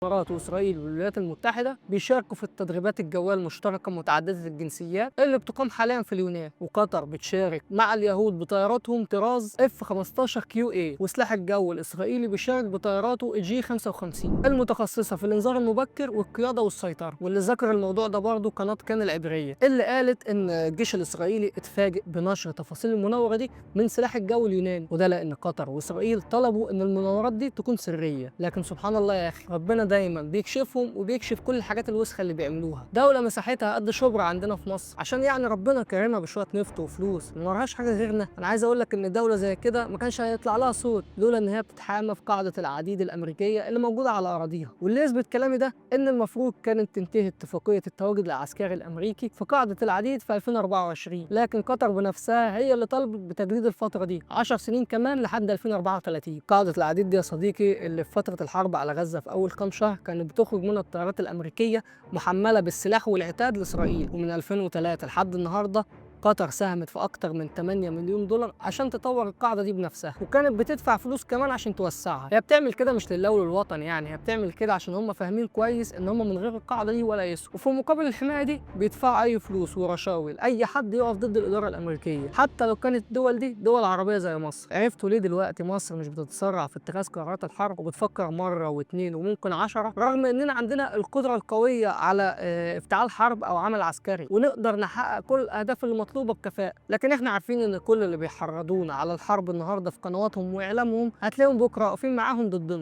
الامارات واسرائيل والولايات المتحده بيشاركوا في التدريبات الجويه المشتركه متعدده الجنسيات اللي بتقام حاليا في اليونان، وقطر بتشارك مع اليهود بطياراتهم طراز اف 15 كيو اي، وسلاح الجو الاسرائيلي بيشارك بطياراته جي 55 المتخصصه في الانذار المبكر والقياده والسيطره. واللي ذكر الموضوع ده برضه قناه كان العبريه، اللي قالت ان الجيش الاسرائيلي اتفاجئ بنشر تفاصيل المناوره دي من سلاح الجو اليوناني، وده لان قطر واسرائيل طلبوا ان المناورات دي تكون سريه. لكن سبحان الله يا اخي، ربنا دايما بيكشفهم وبيكشف كل الحاجات الوسخه اللي بيعملوها. دوله مساحتها قد شبرا عندنا في مصر، عشان يعني ربنا كرمها بشويه نفط وفلوس ما وراهاش حاجه غيرنا. انا عايز اقول لك ان دوله زي كده ما كانش هيطلع لها صوت لولا ان هي بتتحامى في قاعده العديد الامريكيه اللي موجوده على اراضيها. واللي يثبت كلامي ده ان المفروض كانت تنتهي اتفاقيه التواجد العسكري الامريكي في قاعده العديد في 2024، لكن قطر بنفسها هي اللي طلبت بتجديد الفتره دي 10 سنين كمان لحد 2034. قاعده العديد دي يا صديقي اللي في فتره الحرب على غزه في اول كام شهر كانت بتخرج منها الطيارات الامريكيه محمله بالسلاح والعتاد لاسرائيل. ومن 2003 لحد النهارده قطر ساهمت في اكتر من 8 مليون دولار عشان تطور القاعده دي بنفسها، وكانت بتدفع فلوس كمان عشان توسعها. هي بتعمل كده مش لله وللوطن، يعني هي بتعمل كده عشان هم فاهمين كويس ان هم من غير القاعده دي ولا يسوا، وفي مقابل الحمايه دي بيدفعوا اي فلوس ورشاوي لاي حد يقف ضد الاداره الامريكيه، حتى لو كانت الدول دي دول عربيه زي مصر. عرفتوا ليه دلوقتي مصر مش بتتسرع في اتخاذ قرارات الحرب وبتفكر مره واثنين وممكن 10، رغم اننا عندنا القدره القويه على افتعال حرب او عمل عسكري ونقدر نحقق كل الاهداف اللي مطلوبه بكفاءه. لكن احنا عارفين ان كل اللي بيحرضونا على الحرب النهارده في قنواتهم واعلامهم هتلاقيهم بكره واقفين معاهم ضدنا.